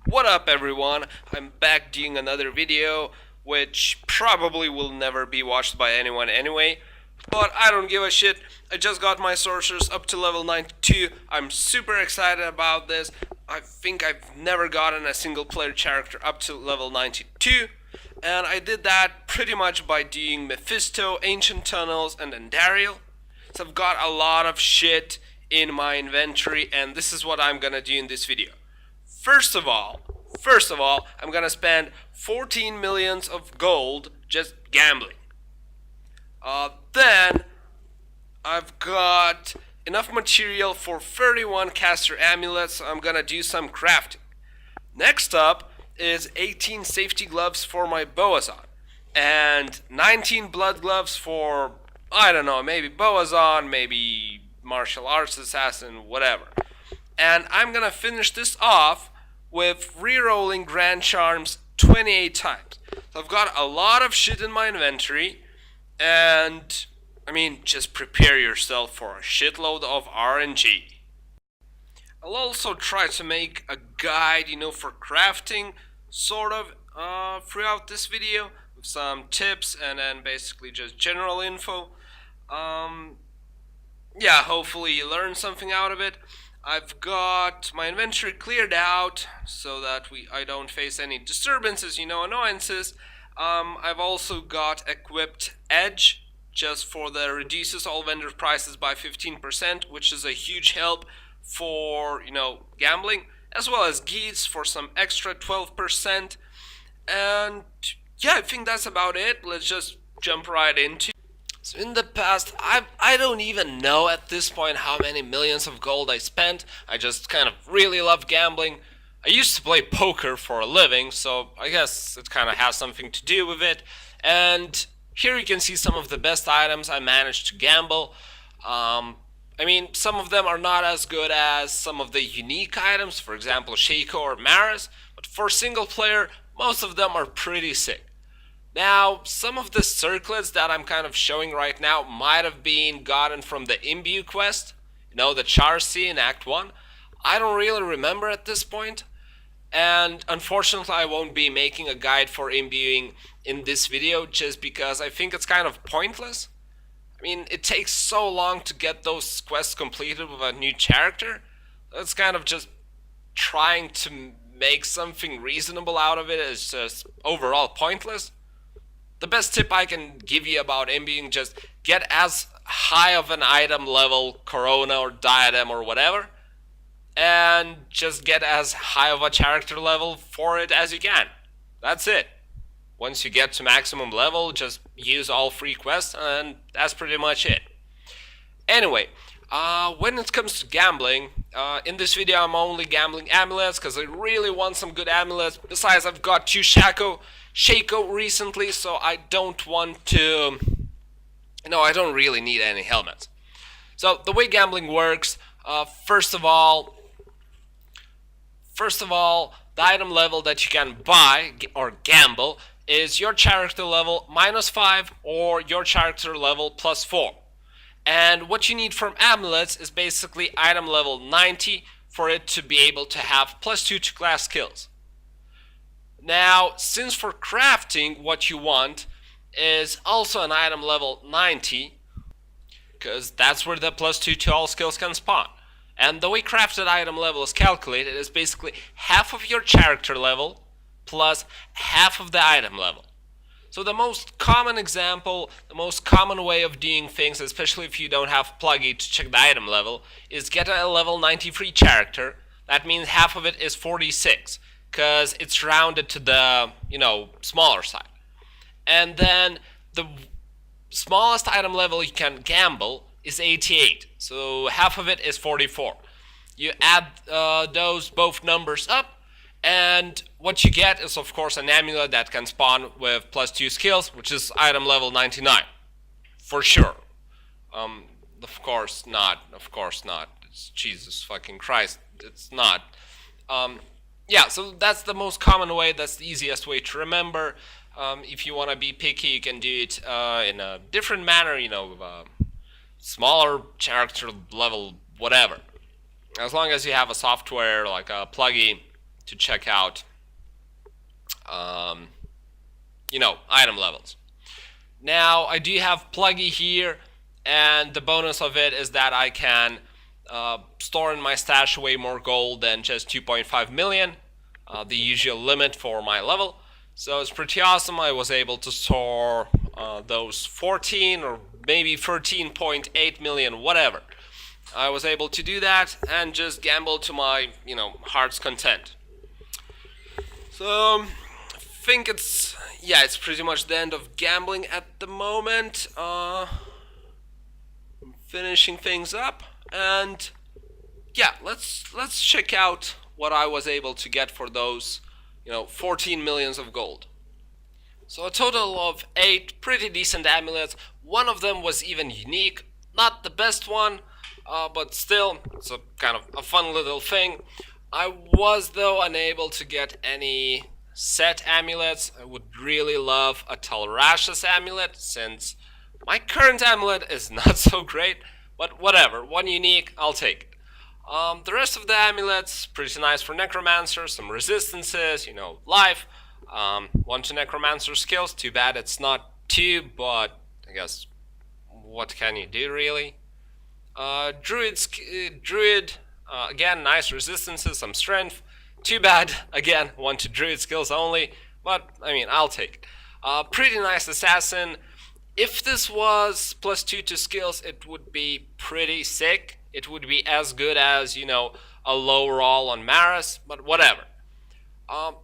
What up everyone, I'm back doing another video which probably will never be watched by anyone anyway, but I don't give a shit. I just got my sorcerers up to level 92. I'm super excited about this. I think I've never gotten a single player character up to level 92, and I did that pretty much by doing Mephisto, Ancient Tunnels, and then Dariel. So I've got a lot of shit in my inventory, and this is what I'm gonna do in this video. First of all, I'm gonna spend 14 millions of gold just gambling. Then I've got enough material for 31 caster amulets, so I'm gonna do some crafting. Next up is 18 safety gloves for my Boazon, and 19 blood gloves for, I don't know, maybe Boazon, maybe martial arts assassin, whatever. And I'm gonna finish this off with rerolling Grand Charms 28 times. So I've got a lot of shit in my inventory, and I mean, just prepare yourself for a shitload of RNG. I'll also try to make a guide, for crafting, sort of, throughout this video, with some tips and then basically just general info. Yeah, hopefully you learned something out of it. I've got my inventory cleared out so that I don't face any disturbances, annoyances. I've also got equipped Edge just for the reduces all vendor prices by 15%, which is a huge help for, gambling, as well as Geese for some extra 12%. And yeah, I think that's about it. Let's just jump right into. So in the past, I don't even know at this point how many millions of gold I spent. I just kind of really love gambling. I used to play poker for a living, so I guess it kind of has something to do with it. And here you can see some of the best items I managed to gamble. I mean, some of them are not as good as some of the unique items, for example, Shaco or Maris, but for single player, most of them are pretty sick. Now, some of the circlets that I'm kind of showing right now might have been gotten from the Imbue quest, the Charcy in Act 1. I don't really remember at this point, and unfortunately I won't be making a guide for imbuing in this video just because I think it's kind of pointless. I mean, it takes so long to get those quests completed with a new character. It's kind of just trying to make something reasonable out of it is just overall pointless. The best tip I can give you about imbuing, just get as high of an item level, Corona or Diadem or whatever, and just get as high of a character level for it as you can. That's it. Once you get to maximum level, just use all free quests, and that's pretty much it. Anyway, when it comes to gambling, in this video I'm only gambling amulets because I really want some good amulets. Besides, I've got two Shaco recently, so I don't want to, I don't really need any helmets. So the way gambling works, first of all, the item level that you can buy or gamble is your character level -5 or your character level +4. And what you need from amulets is basically item level 90 for it to be able to have +2 to class skills. Now, since for crafting what you want is also an item level 90, because that's where the +2 to all skills can spawn. And the way crafted item level is calculated is basically half of your character level plus half of the item level. So the most common example, the most common way of doing things, especially if you don't have Pluggy to check the item level, is get a level 93 character. That means half of it is 46, because it's rounded to the, smaller side. And then the smallest item level you can gamble is 88, so half of it is 44. You add those both numbers up, and what you get is, of course, an amulet that can spawn with +2 skills, which is item level 99. For sure. Of course not. It's Jesus fucking Christ. It's not. Yeah, so that's the most common way. That's the easiest way to remember. If you want to be picky, you can do it in a different manner, smaller character level, whatever. As long as you have a software like a plugin to check out, item levels. Now, I do have Pluggy here, and the bonus of it is that I can store in my stash way more gold than just 2.5 million, the usual limit for my level. So it's pretty awesome. I was able to store those 14 or maybe 13.8 million, whatever. I was able to do that and just gamble to my, heart's content. So, I think it's pretty much the end of gambling at the moment. Finishing things up, and let's check out what I was able to get for those, 14 millions of gold. So a total of 8 pretty decent amulets. One of them was even unique, not the best one, but still, it's a kind of a fun little thing. I was, though, unable to get any set amulets. I would really love a Talrash's amulet, since my current amulet is not so great, but whatever. One unique, I'll take it. The rest of the amulets, pretty nice for Necromancer, some resistances, life. 1 to Necromancer skills, too bad it's not 2, but I guess what can you do, really? Druid, again, nice resistances, some strength. Too bad, again, 1 to Druid skills only, but, I'll take it. Pretty nice Assassin. If this was +2 to skills, it would be pretty sick. It would be as good as, a low roll on Maris, but whatever.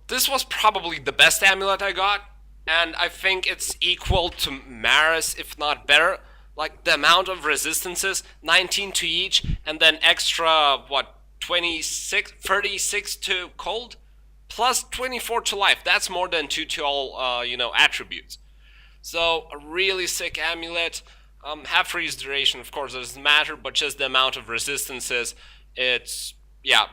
This was probably the best amulet I got, and I think it's equal to Maris, if not better. Like, the amount of resistances, 19 to each, and then extra, 36 to cold, plus 24 to life. That's more than 2 to all, attributes. So, a really sick amulet. Half freeze duration, of course, doesn't matter, but just the amount of resistances, it's,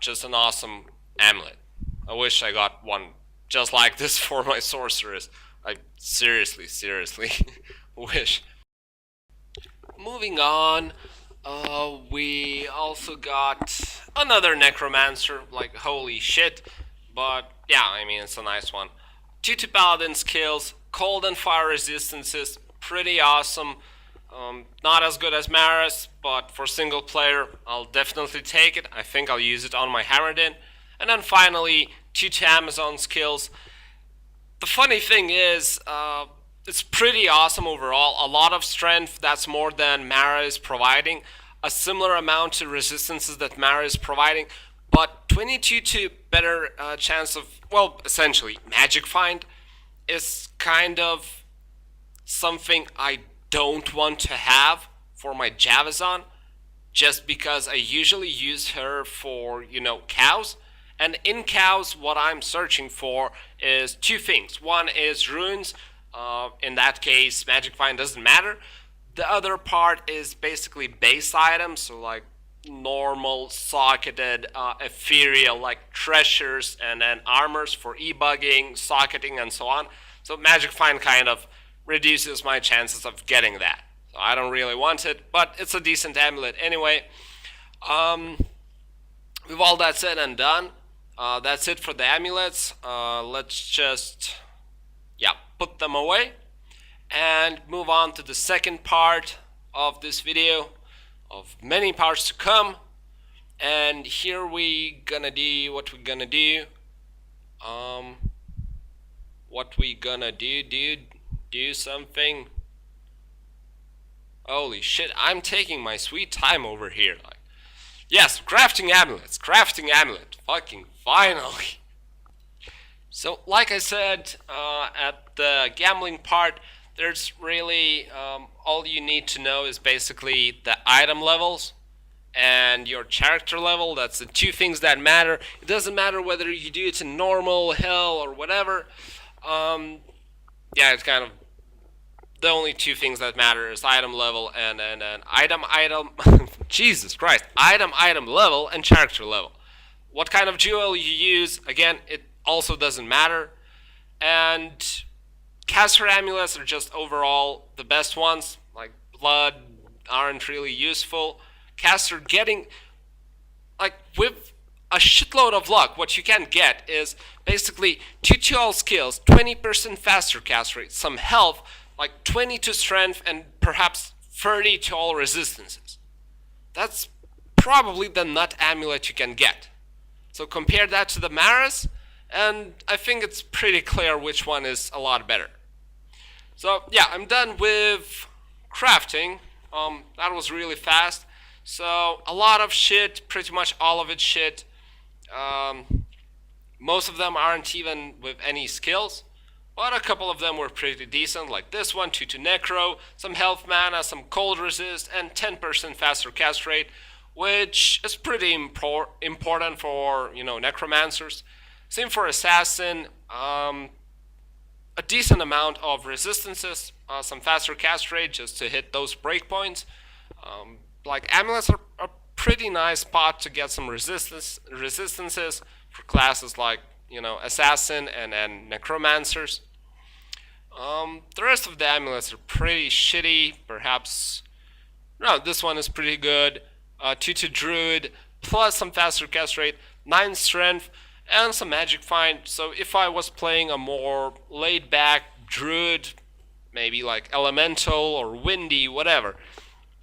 just an awesome amulet. I wish I got one just like this for my sorceress. I seriously wish. Moving on, we also got another Necromancer, like, holy shit. But, it's a nice one. 2 to Paladin skills, cold and fire resistances, pretty awesome. Not as good as Maris, but for single player, I'll definitely take it. I think I'll use it on my Hammerden. And then finally, 2 to Amazon skills. The funny thing is, it's pretty awesome overall. A lot of strength, that's more than Mara is providing. A similar amount to resistances that Mara is providing. But 22 to better chance of, essentially, Magic Find is kind of something I don't want to have for my Javazon, just because I usually use her for, cows. And in cows, what I'm searching for is 2 things. One is runes. In that case, Magic Find doesn't matter. The other part is basically base items, so like normal socketed ethereal, like treasures and then armors for e-bugging, socketing, and so on. So Magic Find kind of reduces my chances of getting that. So I don't really want it, but it's a decent amulet anyway. With all that said and done, that's it for the amulets. Let's just, put them away and move on to the second part of this video, of many parts to come. And here we gonna do what we gonna do. What we gonna do, dude? Do something. Holy shit, I'm taking my sweet time over here. Like, yes, crafting amulets, fucking finally. So, like I said, at the gambling part, there's really, all you need to know is basically the item levels and your character level. That's the 2 things that matter. It doesn't matter whether you do it in normal, hell, or whatever. It's kind of the only 2 things that matter is item level and item Jesus Christ, item level and character level. What kind of jewel you use, again, it also doesn't matter. And caster amulets are just overall the best ones. Like blood aren't really useful. Caster getting, like, with a shitload of luck, what you can get is basically 2 to all skills, 20% faster cast rate, some health, like 20 to strength, and perhaps 30 to all resistances. That's probably the nut amulet you can get. So compare that to the Maris, and I think it's pretty clear which one is a lot better. So yeah, I'm done with crafting. That was really fast. So a lot of shit, pretty much all of it shit. Most of them aren't even with any skills, but a couple of them were pretty decent, like this one, 2 to Necro, some health mana, some cold resist, and 10% faster cast rate, which is pretty important for, necromancers. Same for assassin, a decent amount of resistances, some faster cast rate just to hit those breakpoints. Like amulets are a pretty nice spot to get some resistances for classes like assassin and necromancers. The rest of the amulets are pretty shitty. Perhaps no, this one is pretty good. 2 to druid plus some faster cast rate, 9 strength, and some magic find. So if I was playing a more laid back druid, maybe like elemental or windy, whatever.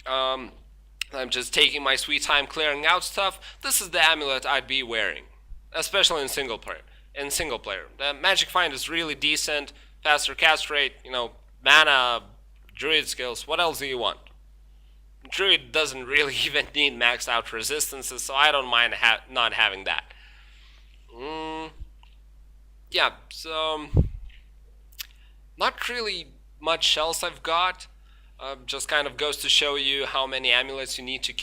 I'm just taking my sweet time clearing out stuff. This is the amulet I'd be wearing, especially in single player. The magic find is really decent, faster cast rate, mana, druid skills. What else do you want? Druid doesn't really even need maxed out resistances, so I don't mind not having that. Yeah, so not really much else I've got. Just kind of goes to show you how many amulets you need to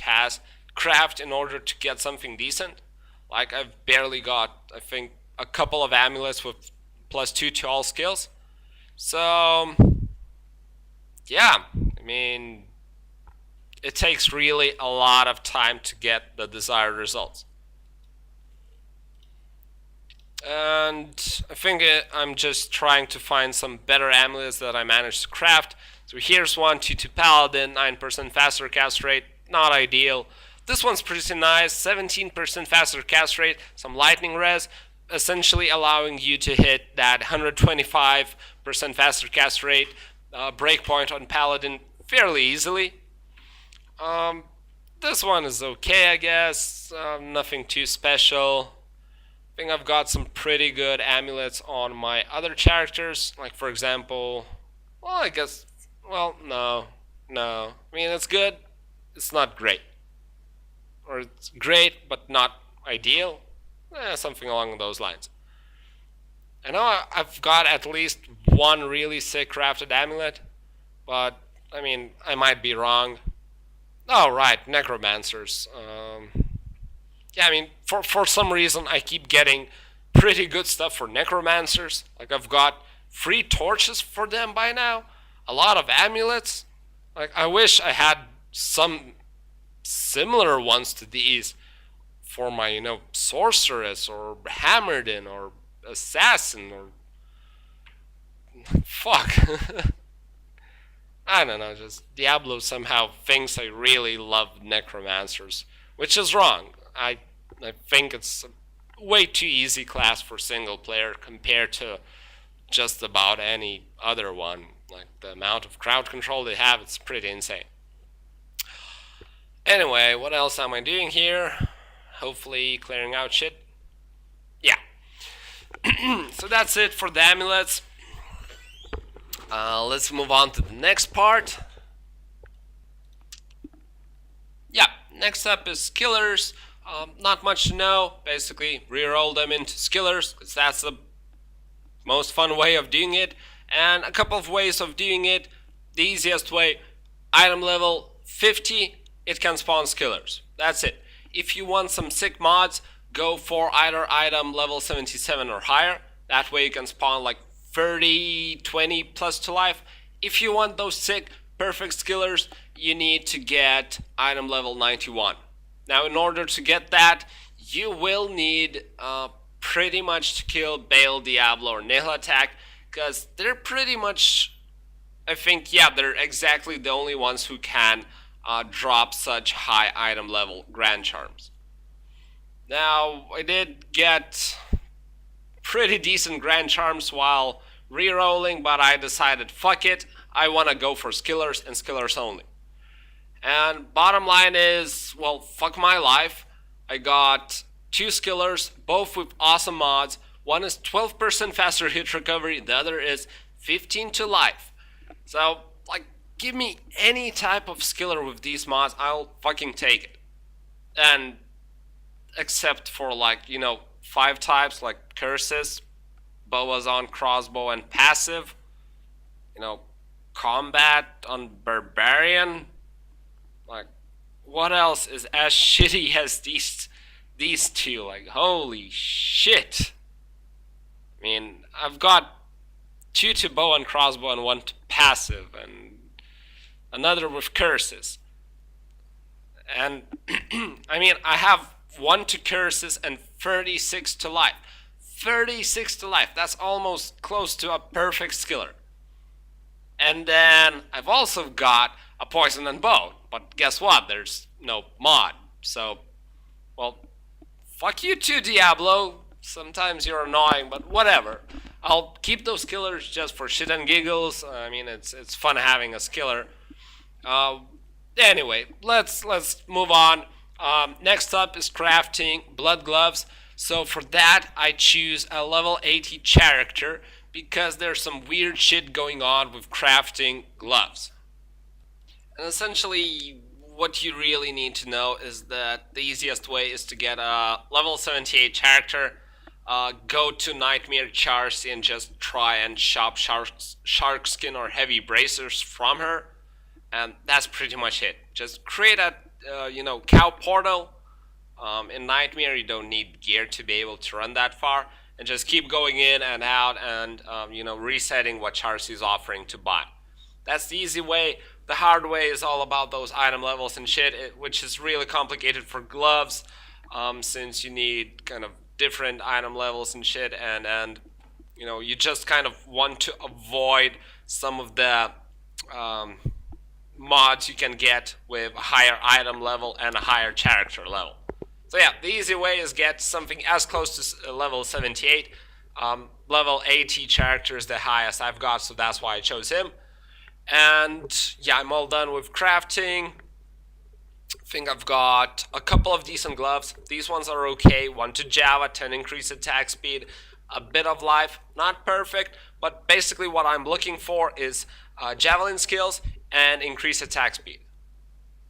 craft in order to get something decent. Like I've barely got, I think, a couple of amulets with +2 to all skills. So yeah, I mean, it takes really a lot of time to get the desired results. And I think I'm just trying to find some better amulets that I managed to craft. So here's one, 2 to Paladin, 9% faster cast rate, not ideal. This one's pretty nice, 17% faster cast rate, some lightning res, essentially allowing you to hit that 125% faster cast rate breakpoint on Paladin fairly easily. This one is okay, I guess, nothing too special. I think I've got some pretty good amulets on my other characters, like for example, no. I mean, it's good, it's not great. Or it's great, but not ideal. Something along those lines. I know I've got at least one really sick crafted amulet, but, I mean, I might be wrong. Oh, right, necromancers. Yeah, I mean, for some reason, I keep getting pretty good stuff for necromancers. Like, I've got free torches for them by now, a lot of amulets. Like, I wish I had some similar ones to these for my, sorceress or hammerden or assassin or fuck. I don't know, just Diablo somehow thinks I really love necromancers, which is wrong. I think it's a way too easy class for single player compared to just about any other one. Like the amount of crowd control they have, it's pretty insane. Anyway, what else am I doing here? Hopefully clearing out shit. Yeah. So that's it for the amulets. Let's move on to the next part. Yeah, next up is skillers. Not much to know. Basically, reroll them into skillers, because that's the most fun way of doing it. And a couple of ways of doing it. The easiest way, item level 50, it can spawn skillers. That's it. If you want some sick mods, go for either item level 77 or higher. That way you can spawn like 30, 20 plus to life. If you want those sick, perfect skillers, you need to get item level 91. Now, in order to get that, you will need pretty much to kill Bale, Diablo, or Nail Attack, because they're pretty much, I think, yeah, they're exactly the only ones who can drop such high item level Grand Charms. Now, I did get pretty decent Grand Charms while re-rolling, but I decided, fuck it, I want to go for skillers and skillers only. And bottom line is, well, fuck my life. I got two skillers, both with awesome mods. One is 12% faster hit recovery, the other is 15 to life. So, like, give me any type of skiller with these mods, I'll fucking take it. And except for, like, 5 types like curses, boas on crossbow, and passive, you know, combat on barbarian. Like, what else is as shitty as these two? Like, holy shit! I mean, I've got two to bow and crossbow and one to passive, and another with curses. And I mean, I have one to curses and 36 to life. 36 to life. That's almost close to a perfect skiller. And then I've also got a poison and bone. But guess what? There's no mod. So, well, fuck you too, Diablo. Sometimes you're annoying, but whatever. I'll keep those killers just for shit and giggles. I mean, it's fun having a skiller. Uh, anyway, let's move on. Next up is crafting blood gloves. So for that, I choose a level 80 character because there's some weird shit going on with crafting gloves. And essentially, what you really need to know is that the easiest way is to get a level 78 character, go to Nightmare Charcy and just try and shop shark skin or heavy bracers from her, and that's pretty much it. Just create a cow portal. In Nightmare, you don't need gear to be able to run that far, and just keep going in and out and resetting what Charcy's offering to buy. That's the easy way. The hard way is all about those item levels and shit, which is really complicated for gloves, since you need kind of different item levels and shit, and you just kind of want to avoid some of the mods you can get with a higher item level and a higher character level. So yeah, the easy way is get something as close to level 78. Level 80 character is the highest I've got, so that's why I chose him. And yeah, I'm all done with crafting. I think I've got a couple of decent gloves. These ones are okay. 1 to Java, 10 increased attack speed, a bit of life. Not perfect, but basically what I'm looking for is javelin skills and increased attack speed.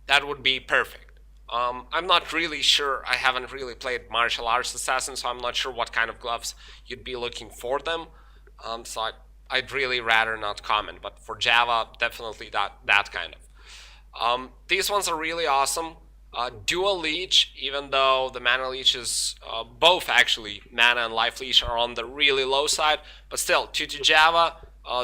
That would be perfect. I'm not really sure. I haven't really played martial arts assassin, so I'm not sure what kind of gloves you'd be looking for them. So I'd really rather not comment. But for Java, definitely that kind of. These ones are really awesome. Dual leech, even though the mana leech is both actually mana and life leech are on the really low side, but still 2 to Java,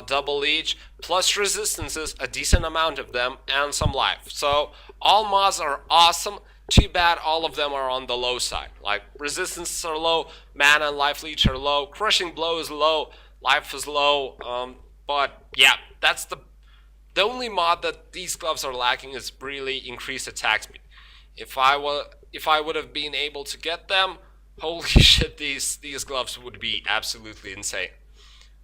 double leech, plus resistances, a decent amount of them, and some life. So all mods are awesome. Too bad all of them are on the low side. Like resistances are low, mana and life leech are low, crushing blow is low, life is low. But yeah, that's the only mod that these gloves are lacking is really increased attack speed. If I would have been able to get them, holy shit, these gloves would be absolutely insane.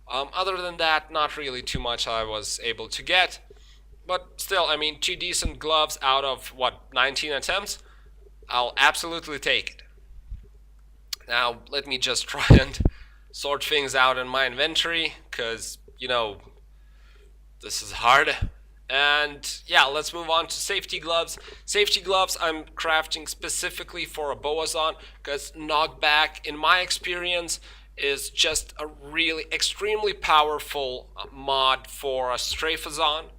Other than that, not really too much I was able to get. But still, I mean, 2 decent gloves out of, 19 attempts? I'll absolutely take it. Now, let me just try and sort things out in my inventory, because, this is hard. And yeah, let's move on to safety gloves. Safety gloves I'm crafting specifically for a Boazon, because knockback, in my experience, is just a really extremely powerful mod for a Strafazon,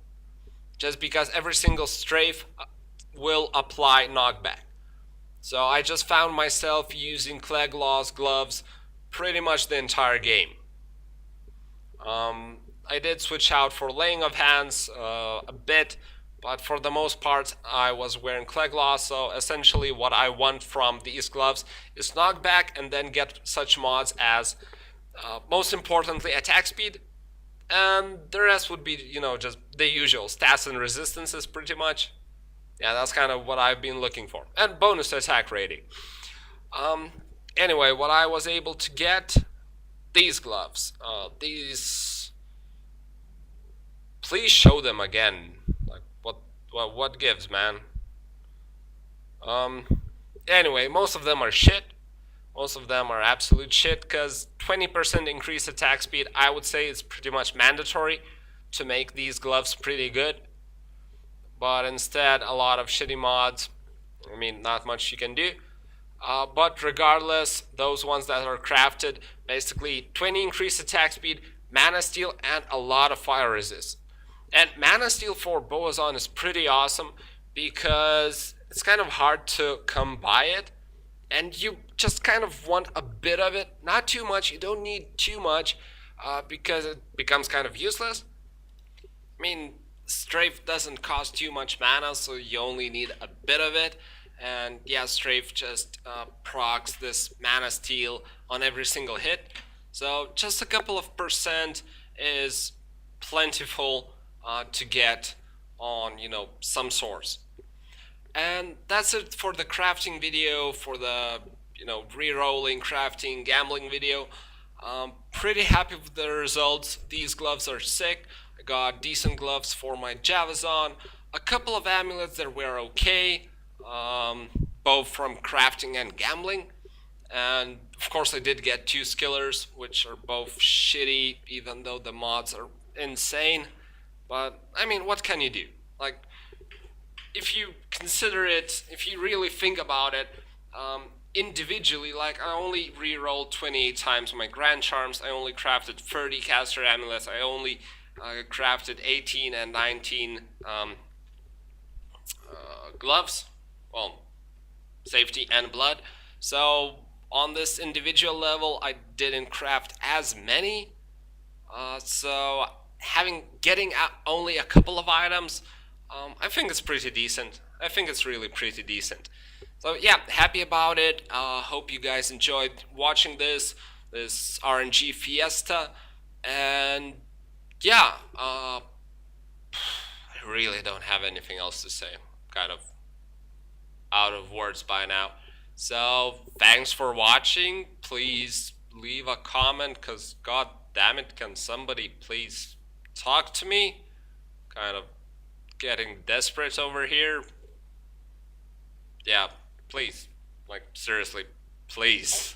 just because every single strafe will apply knockback. So I just found myself using Cleglaw's gloves pretty much the entire game. I did switch out for laying of hands a bit, but for the most part I was wearing Cleglaw, so essentially what I want from these gloves is knockback and then get such mods as, most importantly, attack speed, and the rest would be, just the usual stats and resistances pretty much. Yeah, that's kind of what I've been looking for. And bonus attack rating. Um, anyway, what I was able to get, these gloves. These, please show them again. Like what gives, man? Um, anyway, most of them are shit. Most of them are absolute shit because 20% increased attack speed, I would say, is pretty much mandatory to make these gloves pretty good. But instead, a lot of shitty mods. I mean, not much you can do. But regardless, those ones that are crafted, basically 20 increased attack speed, mana steal, and a lot of fire resist. And mana steal for Boazon is pretty awesome because it's kind of hard to come by it, and you just kind of want a bit of it, not too much. You don't need too much because it becomes kind of useless. I mean, strafe doesn't cost too much mana, so you only need a bit of it. And yeah, strafe just procs this mana steal on every single hit. So just a couple of percent is plentiful to get on, some source. And that's it for the crafting video, for the re-rolling, crafting, gambling video. Pretty happy with the results. These gloves are sick. I got decent gloves for my Javazon. A couple of amulets that were okay, both from crafting and gambling. And of course I did get 2 skillers, which are both shitty, even though the mods are insane. But I mean, what can you do? Like, if you consider it, if you really think about it, individually, like I only re-rolled 28 times my Grand Charms, I only crafted 30 caster amulets, I only crafted 18 and 19 gloves, well, safety and blood. So on this individual level, I didn't craft as many. So getting only a couple of items, I think it's pretty decent. I think it's really pretty decent. So yeah, happy about it. Hope you guys enjoyed watching this RNG fiesta, and yeah, I really don't have anything else to say. Kind of out of words by now. So thanks for watching. Please leave a comment, cause god damn it, can somebody please talk to me? Kind of getting desperate over here. Yeah, please. Like, seriously, please.